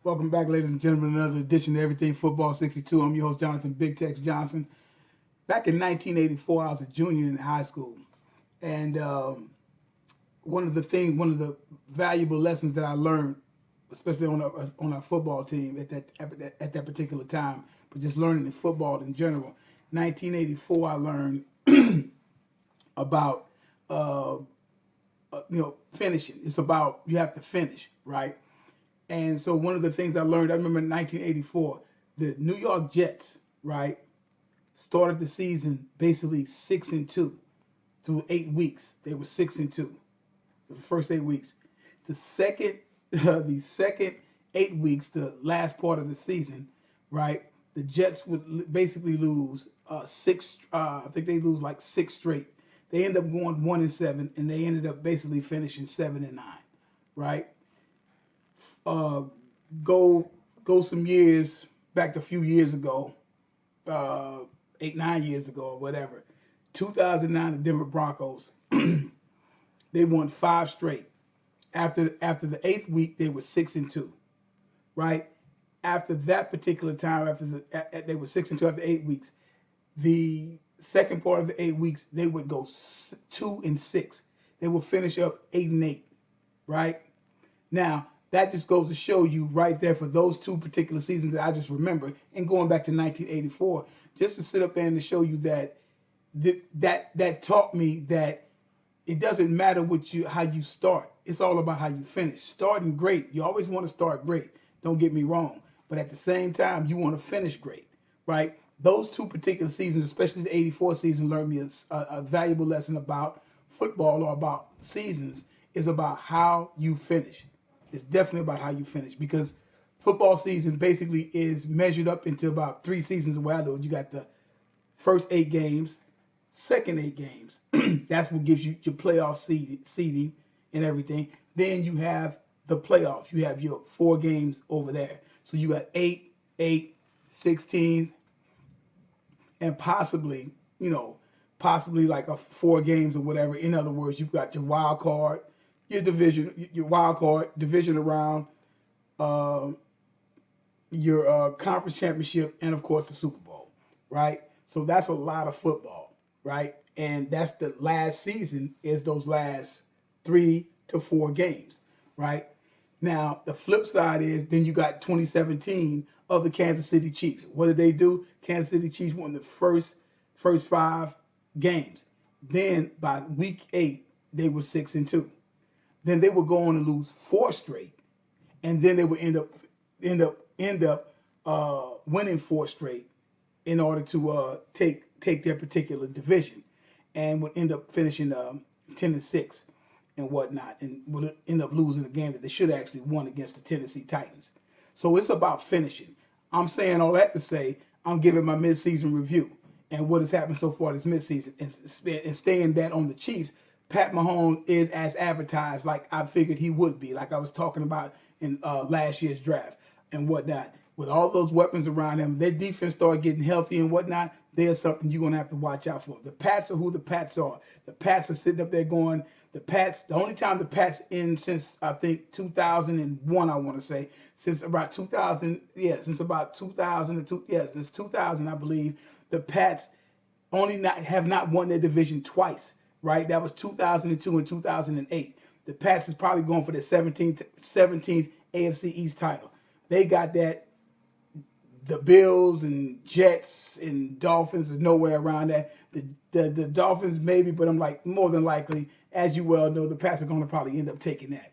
Welcome back, ladies and gentlemen, another edition of Everything Football 62. I'm your host, Jonathan Big Tex Johnson. Back in 1984, I was a junior in high school. And one of the valuable lessons that I learned, especially on our football team at that particular time, but just learning in football in general. 1984, I learned about finishing. It's about you have to finish, right? And so one of the things I learned, I remember in 1984, the New York Jets, right, started the season basically 6-2 through 8 weeks. They were 6-2 for the first 8 weeks. The second, the second 8 weeks, the last part of the season, right, the Jets would basically lose six. I think they lose like six straight. They ended up going 1-7, and they ended up basically finishing 7-9, right? uh, go some years back a few years ago, 8 9 years ago or whatever. 2009, the Denver Broncos they won five straight. After the eighth week, they were 6-2. Right after that particular time, they were 6-2 after 8 weeks. The second part of the 8 weeks, they would go 2-6. They will finish up 8-8. Right now, that just goes to show you right there for those two particular seasons that I just remember, and going back to 1984, just to sit up there and to show you that that taught me that it doesn't matter how you start. It's all about how you finish. Starting great, you always want to start great. Don't get me wrong, but at the same time, you want to finish great, right? Those two particular seasons, especially the '84 season, learned me a valuable lesson about football or about seasons. Is about how you finish. It's definitely about how you finish because football season basically is measured up into about three seasons the way I do it. You got the first 8 games, second 8 games. That's what gives you your playoff seeding and everything. Then you have the playoffs. You have your 4 games over there. So you got 8, 8, 16, and possibly like a 4 games or whatever. In other words, you've got your wild card, your wild card division around, uh, your conference championship, and of course the Super Bowl, right? So that's a lot of football, right? And that's the last season is those last 3 to 4 games, right? Now the flip side is then you got 2017 of the Kansas City Chiefs. What did they do? Kansas City Chiefs won the first 5 games. Then by week 8 they were 6-2. Then they would go on and lose 4 straight, and then they would end up winning 4 straight in order to take their particular division, and would end up finishing 10-6 and whatnot, and would end up losing a game that they should have actually won against the Tennessee Titans. So it's about finishing. I'm saying all that to say I'm giving my midseason review and what has happened so far this midseason, and staying that on the Chiefs. Pat Mahomes is as advertised, like I figured he would be, like I was talking about in last year's draft and whatnot. With all those weapons around him, their defense started getting healthy and whatnot. There's something you're gonna have to watch out for. The Pats are who the Pats are. The Pats are sitting up there going. The Pats. The only time the Pats in since I think 2001, I want to say, since about 2000, yeah, since about 2002, yeah, since 2000, I believe, the Pats have not won their division twice. Right, that was 2002 and 2008. The Pats is probably going for the 17th AFC East title. They got that. The Bills and Jets and Dolphins are nowhere around that. The Dolphins maybe, but I'm like more than likely, as you well know, the Pats are going to probably end up taking that.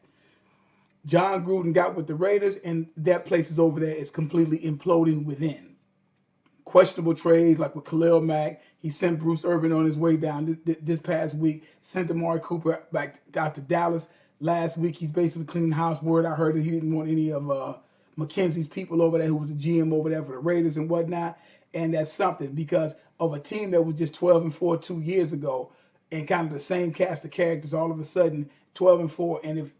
John Gruden got with the Raiders, and that place is over there is completely imploding within. Questionable trades like with Khalil Mack. He sent Bruce Irvin on his way down this past week. Sent Amari Cooper back out to Dallas last week. He's basically cleaning house. Word I heard that he didn't want any of McKenzie's people over there, who was the GM over there for the Raiders and whatnot. And that's something because of a team that was just 12-4 2 years ago, and kind of the same cast of characters. All of a sudden, 12-4, and if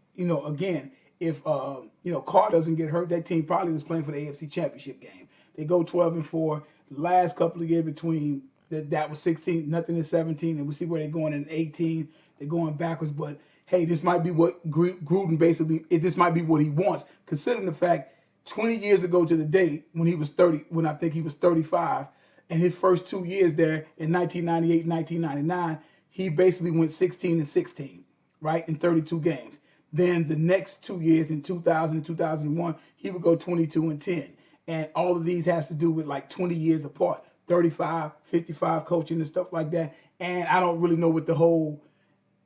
again, if Carr doesn't get hurt, that team probably was playing for the AFC Championship game. They go 12-4. The last couple of years between that was 16, nothing in 17, and we see where they're going in 18. They're going backwards, but hey, this might be what Gruden basically. This might be what he wants, considering the fact 20 years ago to the date when he was 30, when I think he was 35, and his first 2 years there in 1998 and 1999, he basically went 16 and 16, right, in 32 games. Then the next 2 years in 2000 and 2001, he would go 22 and 10. And all of these has to do with like 20 years apart, 35, 55 coaching and stuff like that. And I don't really know what the whole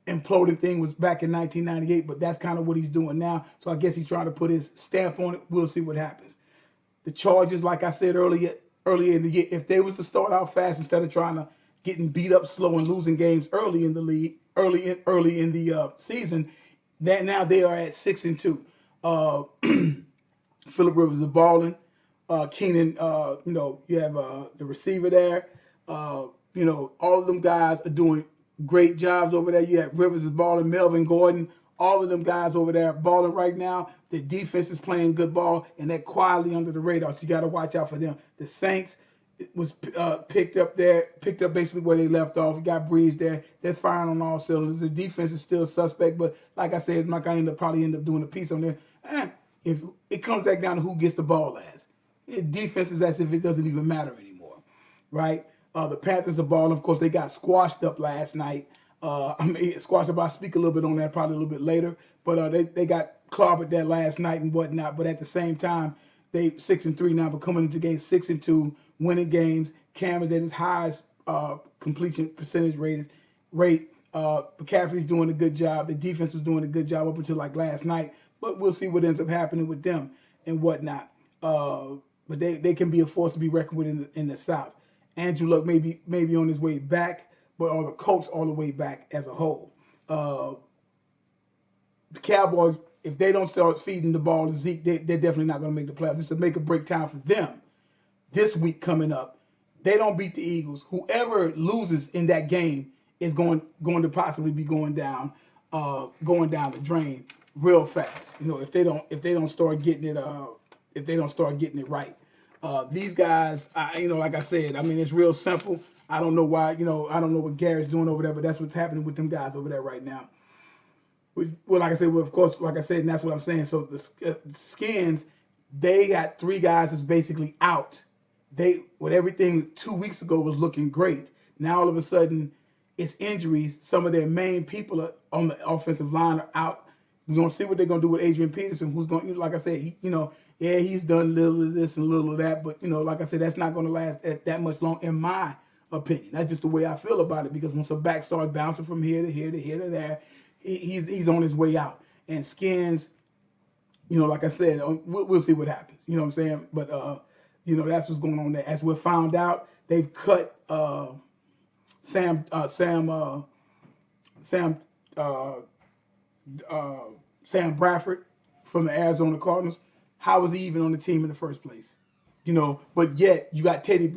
imploding thing was back in 1998, but that's kind of what he's doing now. So I guess he's trying to put his stamp on it. We'll see what happens. The Chargers, like I said earlier in the year, if they was to start out fast instead of trying to getting beat up slow and losing games early in the league, early in the season, that now they are at 6-2. Phillip Rivers is balling. Keenan, you have the receiver there. All of them guys are doing great jobs over there. You have Rivers is balling, Melvin Gordon, all of them guys over there balling right now. The defense is playing good ball, and they're quietly under the radar, so you got to watch out for them. The Saints was picked up basically where they left off. You got Breeze there. They're firing on all cylinders. The defense is still suspect, but like I said, I'm not going to probably end up doing a piece on there. If it comes back down to who gets the ball last. Defense is as if it doesn't even matter anymore, right? The Panthers are balling. Of course, they got squashed up last night. Squashed up. I'll speak a little bit on that probably a little bit later. But they got clobbered there last night and whatnot. But at the same time, they 6-3 now, but coming into games 6-2, winning games. Cam is at his highest completion percentage rate. McCaffrey's doing a good job. The defense was doing a good job up until like last night. But we'll see what ends up happening with them and whatnot. But they can be a force to be reckoned with in the South. Andrew Luck may be on his way back, but are the Colts all the way back as a whole. The Cowboys, if they don't start feeding the ball to Zeke, they're definitely not going to make the playoffs. This is a make or break time for them. This week coming up, they don't beat the Eagles. Whoever loses in that game is going to possibly be going down the drain real fast. If they don't start getting it right. These guys, like I said, it's real simple. I don't know why, I don't know what Garrett's doing over there, but that's what's happening with them guys over there right now. Well, like I said, of course, like I said, and that's what I'm saying. So the Skins, they got 3 guys that's basically out. With everything 2 weeks ago was looking great. Now all of a sudden, it's injuries. Some of their main people on the offensive line are out. We're going to see what they're going to do with Adrian Peterson, who's going, like I said, he's done a little of this and a little of that, but, like I said, that's not going to last that much long, in my opinion. That's just the way I feel about it, because once a back starts bouncing from here to here to here to there, he's on his way out. And Skins, like I said, we'll see what happens. You know what I'm saying? But, that's what's going on there. As we found out, they've cut Sam Bradford from the Arizona Cardinals. How was he even on the team in the first place? But yet you got Teddy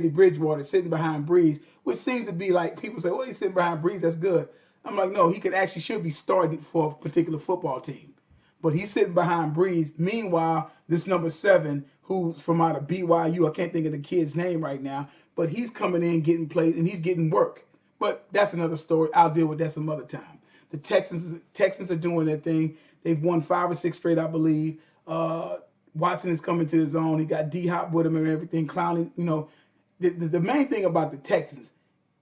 Bridgewater sitting behind Breeze, which seems to be like, people say, well, he's sitting behind Breeze, that's good. I'm like, no, he should be starting for a particular football team. But he's sitting behind Breeze. Meanwhile, this number 7, who's from out of BYU, I can't think of the kid's name right now, but he's coming in, getting plays, and he's getting work. But that's another story. I'll deal with that some other time. The Texans are doing their thing. They've won 5 or 6 straight, I believe. Watson is coming to his own. He got D-Hop with him and everything. Clowney, the main thing about the Texans,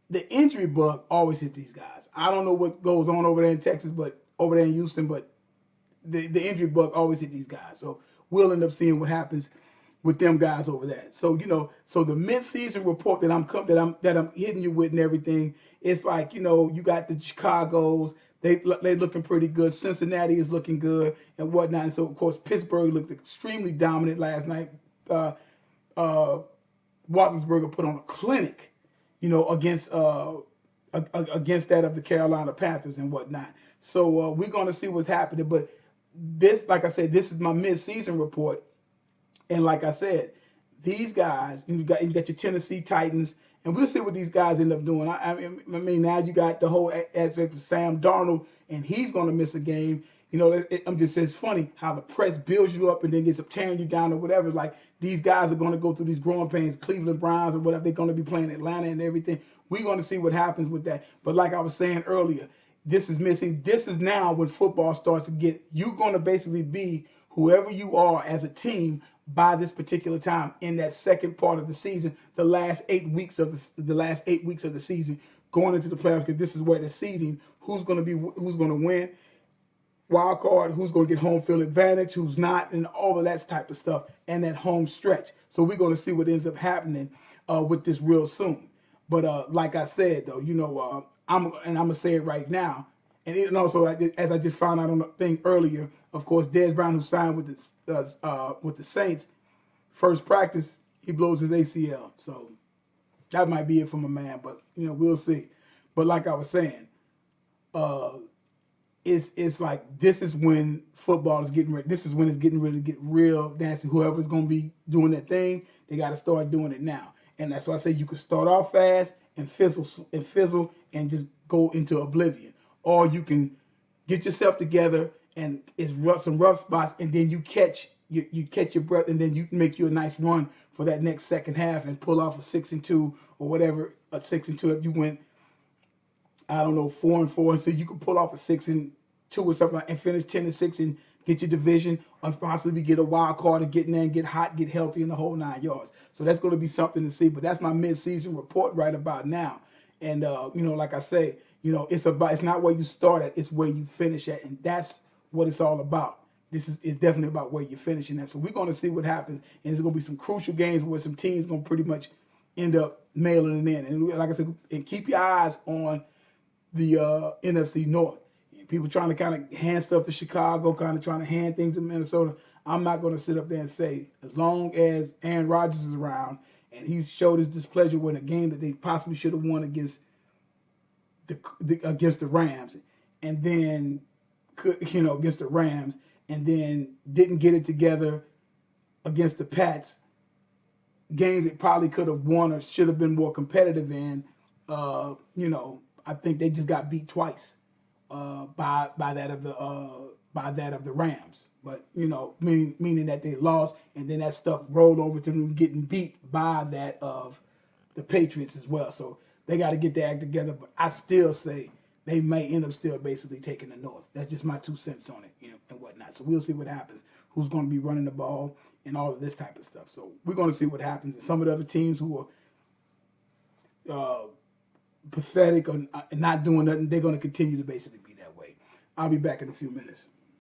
the injury bug always hit these guys. I don't know what goes on over there in Texas, but over there in Houston, but the injury bug always hit these guys. So we'll end up seeing what happens with them guys over there. So so the mid-season report that I'm hitting you with and everything, it's like, you got the Chicago's, they're looking pretty good. Cincinnati is looking good and whatnot. And so of course Pittsburgh looked extremely dominant last night. Roethlisberger put on a clinic, against that of the Carolina Panthers and whatnot. So we're going to see what's happening. But this, like I said, this is my mid-season report. And like I said, these guys, you got your Tennessee Titans, and we'll see what these guys end up doing. I mean, now you got the whole aspect of Sam Darnold, and he's going to miss a game. It's funny how the press builds you up and then gets up tearing you down or whatever. Like, these guys are going to go through these growing pains, Cleveland Browns or whatever. They're going to be playing Atlanta and everything. We're going to see what happens with that. But like I was saying earlier, this is missing. This is now when football starts to get, you're going to basically be whoever you are as a team by this particular time in that second part of the season, the last 8 weeks of the last 8 weeks of the season, going into the playoffs, because this is where the seeding, who's going to win, wild card, who's going to get home field advantage, who's not, and all of that type of stuff, and that home stretch. So we're going to see what ends up happening with this real soon. But like I said, though, I'm gonna say it right now, and also as I just found out on the thing earlier, of course, Dez Brown, who signed with the Saints, first practice he blows his ACL. So that might be it for my man, but we'll see. But like I was saying, it's like this is when football is getting ready. This is when it's getting ready to get real nasty. Whoever's going to be doing that thing, they got to start doing it now. And that's why I say you can start off fast and fizzle and just go into oblivion, or you can get yourself together and it's some rough spots, and then you catch your breath, and then you make you a nice run for that next second half and pull off a 6-2 or whatever, a 6-2 if you went, I don't know, 4-4, and so you can pull off a 6-2 or something and finish 10-6 and get your division, or possibly get a wild card and get in there and get hot, get healthy in the whole 9 yards. So that's going to be something to see. But that's my mid-season report right about now. And like I say, it's not where you start at, it's where you finish at, and that's what it's all about. It's definitely about where you're finishing at. So we're going to see what happens, and there's going to be some crucial games where some teams going to pretty much end up mailing it in. And like I said, and keep your eyes on the NFC North. People trying to kind of hand stuff to Chicago, kind of trying to hand things to Minnesota. I'm not going to sit up there and say, as long as Aaron Rodgers is around and he's showed his displeasure with a game that they possibly should have won against the Rams, and then against the Rams, and then didn't get it together against the Pats, games that probably could have won or should have been more competitive in. I think they just got beat twice by that of the Rams. But meaning that they lost, and then that stuff rolled over to them getting beat by that of the Patriots as well. So they got to get their act together. But I still say they may end up still basically taking the North. That's just my 2 cents on it, and whatnot. So we'll see what happens. Who's going to be running the ball and all of this type of stuff. So we're going to see what happens. And some of the other teams who are pathetic or not doing nothing, they're going to continue to basically be that way. I'll be back in a few minutes.